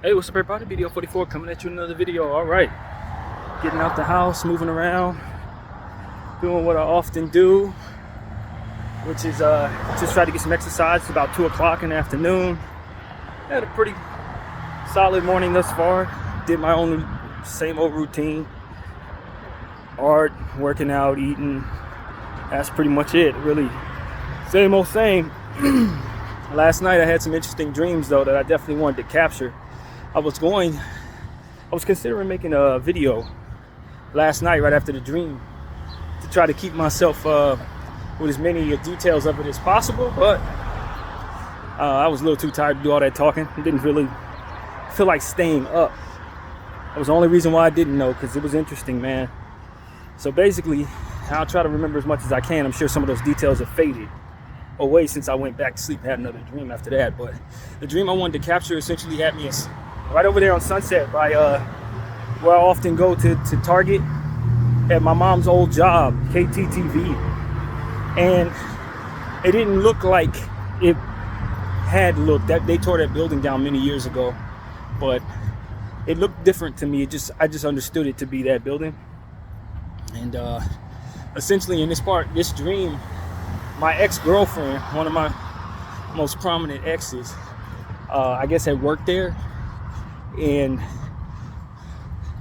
Hey, what's up everybody? BDF 44 coming at you with another video. All right, getting out the house, moving around, doing what I often do, which is just try to get some exercise. It's about 2 o'clock in the afternoon. Had a pretty solid morning thus far. Did my own same old routine. Art, working out, eating. That's pretty much it, really. Same old same. Last night I had some interesting dreams though that I definitely wanted to capture. I was considering making a video last night right after the dream to try to keep myself with as many details of it as possible, but I was a little too tired to do all that talking. I didn't really feel like staying up. That was the only reason why I didn't know, because it was interesting, man. So basically, I'll try to remember as much as I can. I'm sure some of those details have faded away since I went back to sleep and had another dream after that. But the dream I wanted to capture essentially had me right over there on Sunset by where I often go to Target at my mom's old job, KTTV. And it didn't look like it had looked. That they tore that building down many years ago, but it looked different to me. I just understood it to be that building. And essentially in this dream, my ex-girlfriend, one of my most prominent exes, I guess had worked there, and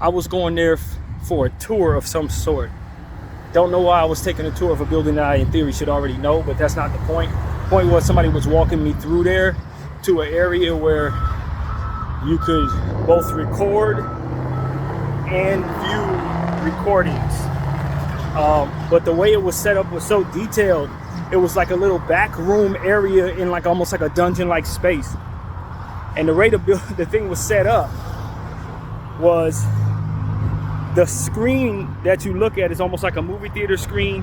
I was going there for a tour of some sort. Don't know why I was taking a tour of a building that I in theory should already know, but that's not the point. The point was somebody was walking me through there to an area where you could both record and view recordings. But the way it was set up was so detailed. It was like a little back room area in like almost like a dungeon-like space. And the way the thing was set up was the screen that you look at is almost like a movie theater screen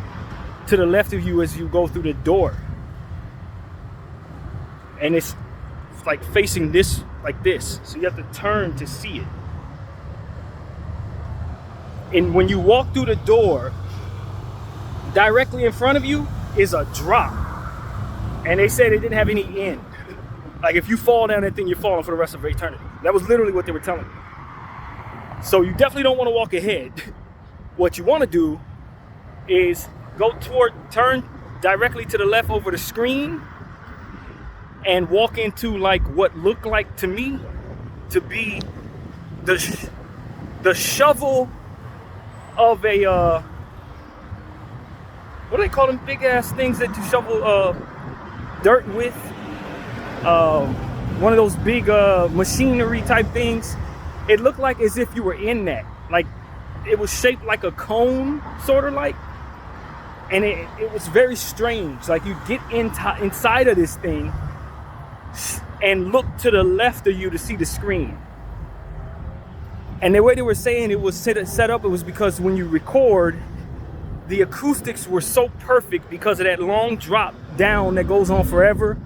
to the left of you as you go through the door. And it's like facing this, like this. So you have to turn to see it. And when you walk through the door, directly in front of you is a drop. And they said it didn't have any end. Like if you fall down that thing, you're falling for the rest of eternity. That was literally what they were telling me. So you definitely don't want to walk ahead. What you want to do is turn directly to the left over the screen and walk into like what looked like to me to be the shovel of a what do they call them big ass things that you shovel dirt with? One of those big machinery type things. It looked like as if you were in that. Like it was shaped like a cone, sort of like. And it was very strange. Like you get inside of this thing and look to the left of you to see the screen. And the way they were saying it was set up, it was because when you record, the acoustics were so perfect because of that long drop down that goes on forever.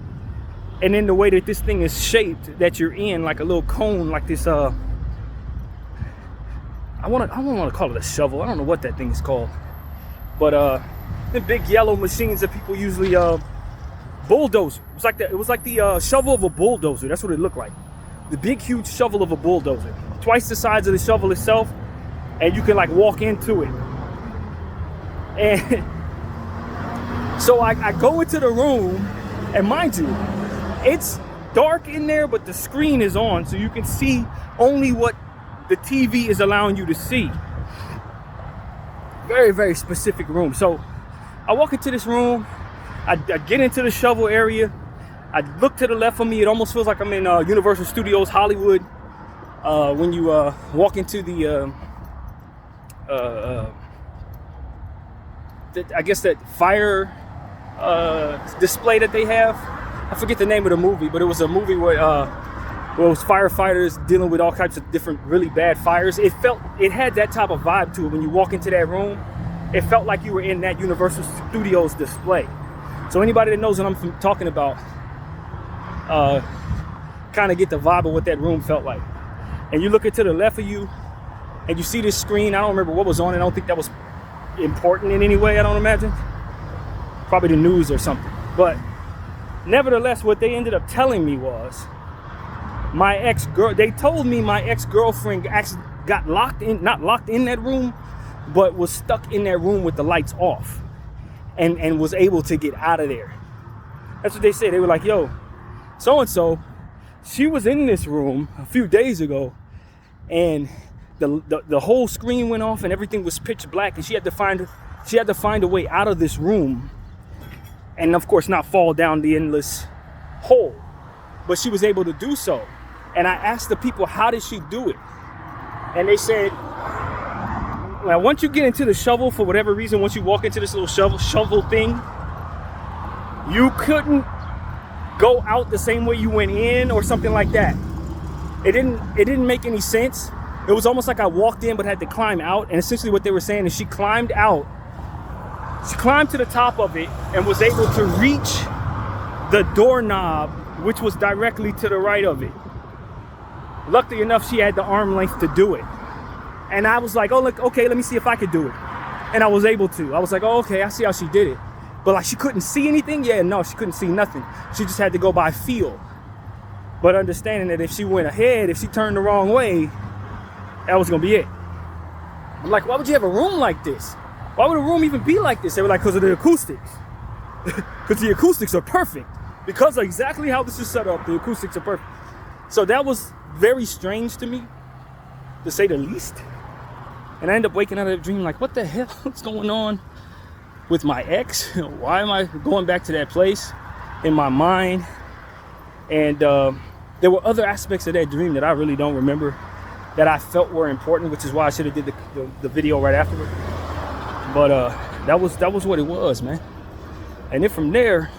And then the way that this thing is shaped, that you're in like a little cone, like this, I don't want to call it a shovel. I don't know what that thing is called. But the big yellow machines that people usually bulldozer. It was like the shovel of a bulldozer. That's what it looked like. The big, huge shovel of a bulldozer. Twice the size of the shovel itself, and you can like walk into it. And so I go into the room, and mind you, it's dark in there, but the screen is on, so you can see only what the TV is allowing you to see. Very, very specific room. So I walk into this room, I get into the shovel area, I look to the left of me, it almost feels like I'm in Universal Studios Hollywood. When you walk into the I guess that fire display that they have. I forget the name of the movie, but it was a movie where it was firefighters dealing with all kinds of different really bad fires. It had that type of vibe to it. When you walk into that room, it felt like you were in that Universal Studios display. So anybody that knows what I'm talking about, kind of get the vibe of what that room felt like. And you look to the left of you, and you see this screen. I don't remember what was on it. I don't think that was important in any way, I don't imagine. Probably the news or something. But nevertheless, what they ended up telling me was my they told me my ex-girlfriend actually got not locked in that room, but was stuck in that room with the lights off and was able to get out of there. That's what they said. They were like, yo, so-and-so, she was in this room a few days ago, and the whole screen went off and everything was pitch black, and she had to find a way out of this room, and of course not fall down the endless hole. But she was able to do so. And I asked the people, how did she do it? And they said, well, once you get into the shovel, for whatever reason, once you walk into this little shovel thing, you couldn't go out the same way you went in or something like that. It didn't make any sense. It was almost like I walked in but had to climb out. And essentially what they were saying is she climbed out. She climbed to the top of it and was able to reach the doorknob, which was directly to the right of it. Luckily enough, she had the arm length to do it. And I was like, oh, look, okay, let me see if I could do it. And I was able to. I was like, oh, okay, I see how she did it. But like, she couldn't see anything? Yeah, no, she couldn't see nothing. She just had to go by feel. But understanding that if she went ahead, if she turned the wrong way, that was gonna be it. I'm like, why would you have a room like this? Why would a room even be like this? They were like, because of the acoustics. Because the acoustics are perfect. Because of exactly how this is set up, the acoustics are perfect. So that was very strange to me, to say the least. And I ended up waking out of that dream like, what the hell is going on with my ex? Why am I going back to that place in my mind? And there were other aspects of that dream that I really don't remember that I felt were important, which is why I should have did the video right afterward. But that was what it was, man. And then from there,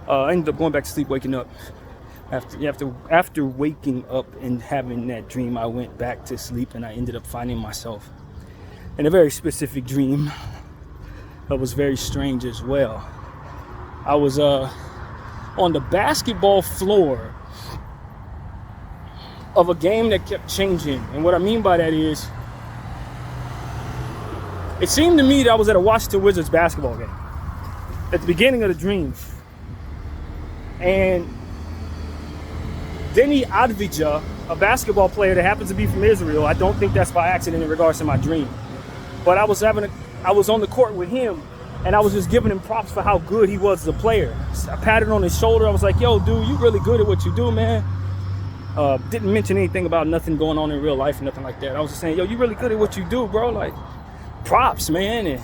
I ended up going back to sleep, waking up. After waking up and having that dream, I went back to sleep, and I ended up finding myself in a very specific dream that was very strange as well. I was on the basketball floor of a game that kept changing. And what I mean by that is, it seemed to me that I was at a Washington Wizards basketball game at the beginning of the dream. And Denny Advija, a basketball player that happens to be from Israel, I don't think that's by accident in regards to my dream, but I was on the court with him, and I was just giving him props for how good he was as a player. I patted on his shoulder. I was like, yo, dude, you really good at what you do, man. Didn't mention anything about nothing going on in real life or nothing like that. I was just saying, yo, you really good at what you do, bro. Like, props, man. And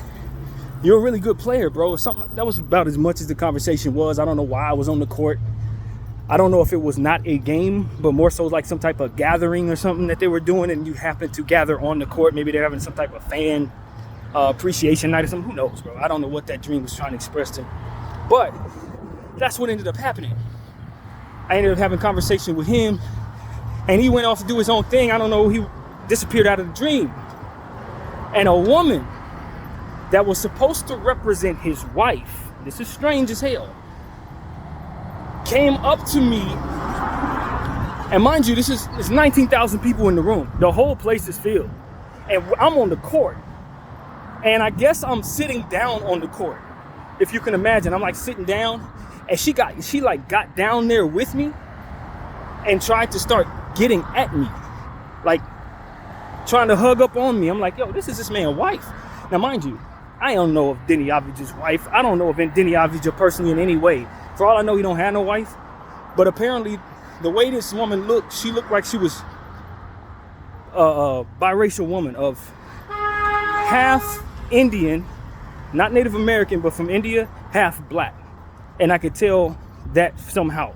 you're a really good player, bro. Something that was about as much as the conversation was. I don't know why I was on the court. I don't know if it was not a game, but more so like some type of gathering or something that they were doing, and you happened to gather on the court. Maybe they're having some type of fan appreciation night or something. Who knows, bro? I don't know what that dream was trying to express to me. But that's what ended up happening. I ended up having a conversation with him, and he went off to do his own thing. I don't know, he disappeared out of the dream. And a woman that was supposed to represent his wife, this is strange as hell, came up to me, and mind you, there's 19,000 people in the room. The whole place is filled, and I'm on the court, and I guess I'm sitting down on the court. If you can imagine, I'm like sitting down, and she got down there with me and tried to start getting at me, like trying to hug up on me. I'm like, yo, this is this man's wife. Now, mind you, I don't know of Denny Avdija's wife. I don't know of Denny Avdija personally in any way. For all I know, he don't have no wife. But apparently, the way this woman looked, she looked like she was a biracial woman of half Indian, not Native American, but from India, half black. And I could tell that somehow.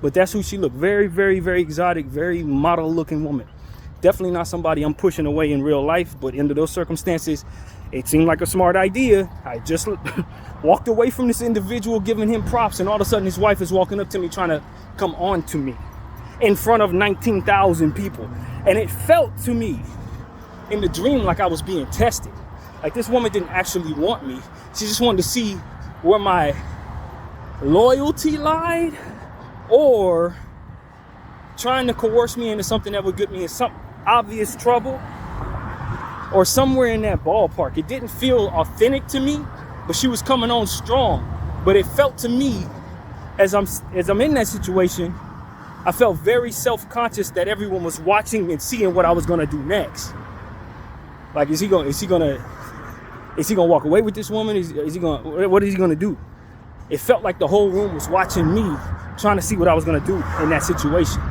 But that's who she looked. Very, very, very exotic, very model-looking woman. Definitely not somebody I'm pushing away in real life, but under those circumstances, it seemed like a smart idea. I just walked away from this individual, giving him props, and all of a sudden his wife is walking up to me, trying to come on to me in front of 19,000 people. And it felt to me in the dream like I was being tested. Like this woman didn't actually want me. She just wanted to see where my loyalty lied, or trying to coerce me into something that would get me in some obvious trouble, or somewhere in that ballpark. It didn't feel authentic to me, but she was coming on strong. But it felt to me, as I'm in that situation, I felt very self-conscious that everyone was watching and seeing what I was gonna do next. Like, is he gonna walk away with this woman? What is he gonna do? It felt like the whole room was watching me, trying to see what I was gonna do in that situation.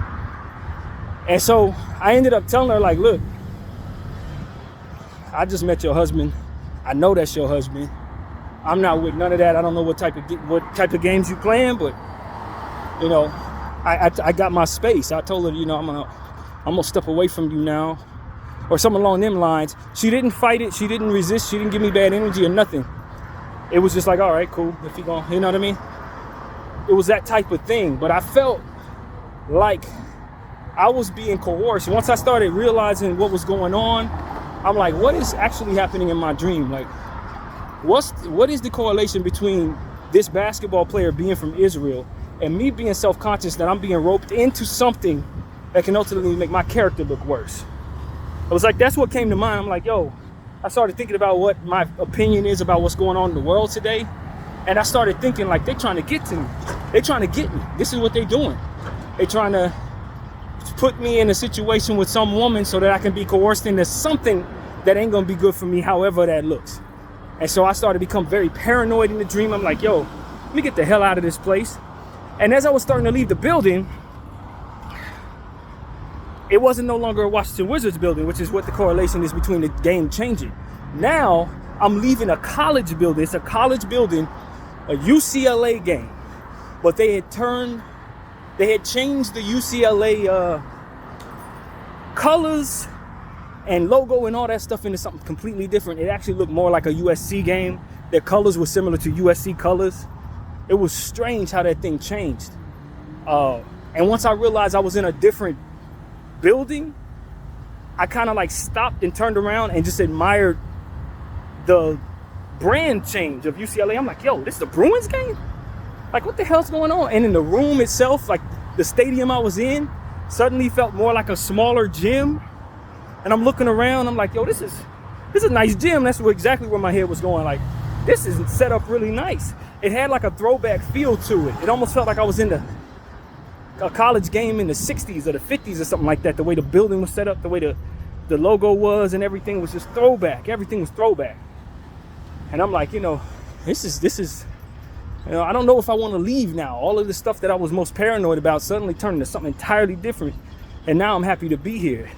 And so I ended up telling her, like, look, I just met your husband. I know that's your husband. I'm not with none of that. I don't know what type of games you playing, but you know, I got my space. I told her, you know, I'm gonna step away from you now, or something along them lines. She didn't fight it. She didn't resist. She didn't give me bad energy or nothing. It was just like, all right, cool. If you gonna, you know what I mean? It was that type of thing. But I felt like I was being coerced. Once I started realizing what was going on, I'm like, what is actually happening in my dream? Like, what is the correlation between this basketball player being from Israel and me being self-conscious that I'm being roped into something that can ultimately make my character look worse? I was like, that's what came to mind. I'm like, yo, I started thinking about what my opinion is about what's going on in the world today. And I started thinking, like, they're trying to get to me. They're trying to get me. This is what they're doing. They're trying to put me in a situation with some woman so that I can be coerced into something that ain't gonna be good for me, however that looks. And so I started to become very paranoid in the dream. I'm like, yo, let me get the hell out of this place. And as I was starting to leave the building, it wasn't no longer a Washington Wizards building, which is what the correlation is between the game changing. Now I'm leaving a college building. It's a college building, a UCLA game. But they had changed the UCLA colors and logo and all that stuff into something completely different. It actually looked more like a USC game. Their colors were similar to USC colors. It was strange how that thing changed. And once I realized I was in a different building, I kind of like stopped and turned around and just admired the brand change of UCLA. I'm like, yo, this is a Bruins game? Like, what the hell's going on? And in the room itself, like the stadium I was in, suddenly felt more like a smaller gym. And I'm looking around, I'm like, yo, this is a nice gym. That's exactly where my head was going. Like, this is set up really nice. It had like a throwback feel to it. It almost felt like I was in a college game in the 60s or the 50s or something like that. The way the building was set up, the way the logo was and everything was just throwback. Everything was throwback. And I'm like, you know, this is, you know, I don't know if I want to leave now. All of the stuff that I was most paranoid about suddenly turned into something entirely different. And now I'm happy to be here.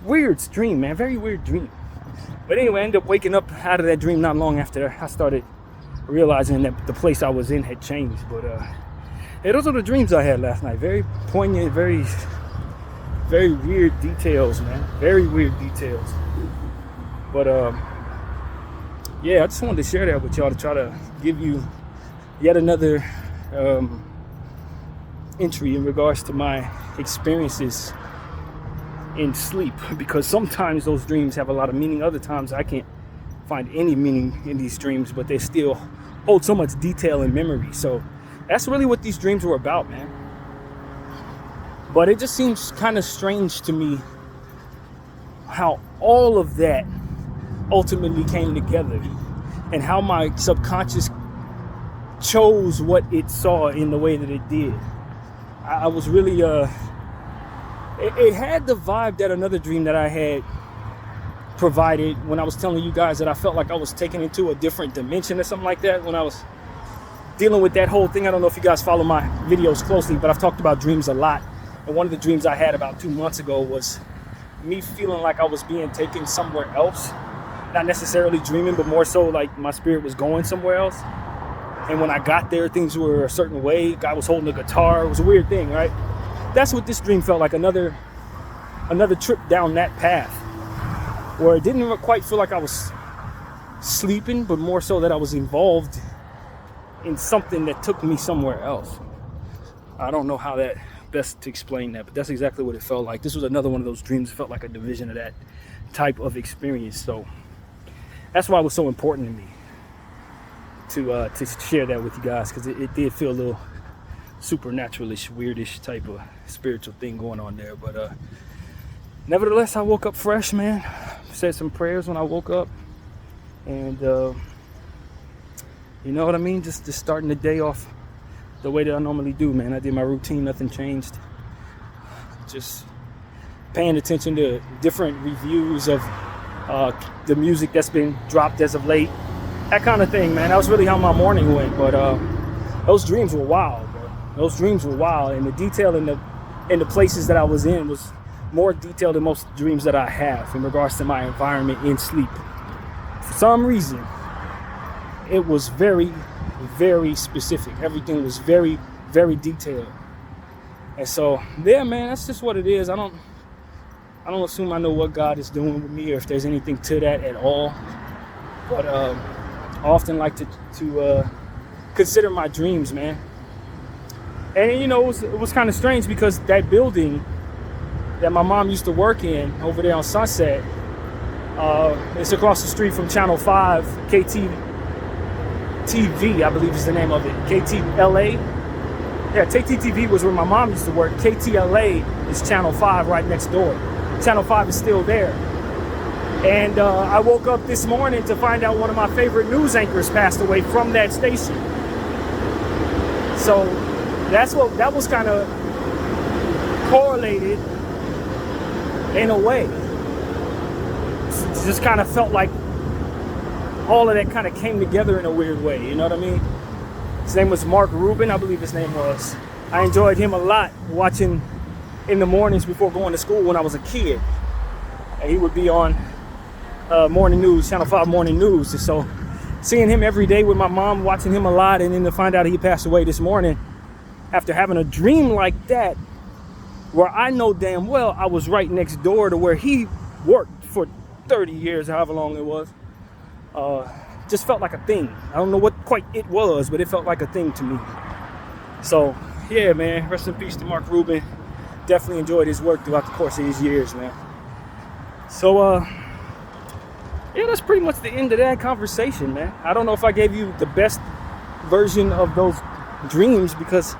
Weird dream, man. Very weird dream. But anyway, I ended up waking up out of that dream not long after I started realizing that the place I was in had changed. But yeah, those are the dreams I had last night. Very poignant, very weird details, man. Very weird details. But yeah, I just wanted to share that with y'all to try to give you yet another entry in regards to my experiences in sleep, because sometimes those dreams have a lot of meaning. Other times I can't find any meaning in these dreams, but they still hold so much detail and memory. So that's really what these dreams were about, man. But it just seems kind of strange to me how all of that ultimately came together and how my subconscious chose what it saw in the way that it did. I was really it had the vibe that another dream that I had provided when I was telling you guys that I felt like I was taken into a different dimension or something like that when I was dealing with that whole thing. I don't know if you guys follow my videos closely, but I've talked about dreams a lot. And one of the dreams I had about 2 months ago was me feeling like I was being taken somewhere else. Not necessarily dreaming, but more so like my spirit was going somewhere else. And when I got there, things were a certain way. Guy was holding a guitar. It was a weird thing, right? That's what this dream felt like, another trip down that path, where it didn't quite feel like I was sleeping, but more so that I was involved in something that took me somewhere else. I don't know how that best to explain that, but that's exactly what it felt like. This was another one of those dreams that felt like a division of that type of experience. So that's why it was so important to me to share that with you guys, because it did feel a little supernaturalish, weirdish type of spiritual thing going on there. But nevertheless, I woke up fresh, man. Said some prayers when I woke up, and you know what I mean, just starting the day off the way that I normally do, man. I did my routine, nothing changed. just paying attention to different reviews of the music that's been dropped as of late, that kind of thing, man. That was really how my morning went. But those dreams were wild, bro. Those dreams were wild, and the detail in the places that I was in was more detailed than most dreams that I have in regards to my environment in sleep. For some reason, it was very, very specific. Everything was very, very detailed. And so, yeah, man, that's just what it is. I don't assume I know what God is doing with me or if there's anything to that at all. But I often like to consider my dreams, man. And, you know, it was kind of strange because that building that my mom used to work in over there on Sunset, it's across the street from Channel 5, KTTV, I believe is the name of it, KTLA. Yeah, KTTV was where my mom used to work. KTLA is Channel 5 right next door. Channel 5 is still there. And I woke up this morning to find out one of my favorite news anchors passed away from that station. So that was kind of correlated in a way. It just kind of felt like all of that kind of came together in a weird way, you know what I mean? His name was Mark Rubin, I believe his name was. I enjoyed him a lot watching in the mornings before going to school when I was a kid. And he would be on morning news, Channel 5 morning news. And so seeing him every day with my mom, watching him a lot, and then to find out he passed away this morning after having a dream like that, where I know damn well I was right next door to where he worked for 30 years, however long it was. Just felt like a thing. I don't know what quite it was, but it felt like a thing to me. So, yeah, man, rest in peace to Mark Rubin. Definitely enjoyed his work throughout the course of his years, man. So, yeah, that's pretty much the end of that conversation, man. I don't know if I gave you the best version of those dreams because,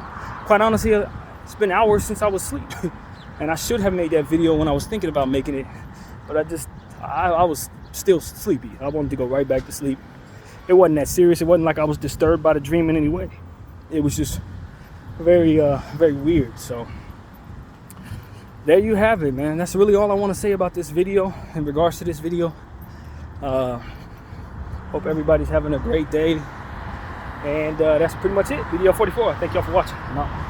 quite honestly, it's been hours since I was asleep. And I should have made that video when I was thinking about making it. But I was still sleepy. I wanted to go right back to sleep. It wasn't that serious. It wasn't like I was disturbed by the dream in any way. It was just very, very weird. So there you have it, man. That's really all I want to say about this video in regards to this video. Hope everybody's having a great day. And that's pretty much it. Video 44. Thank y'all for watching. I'm out.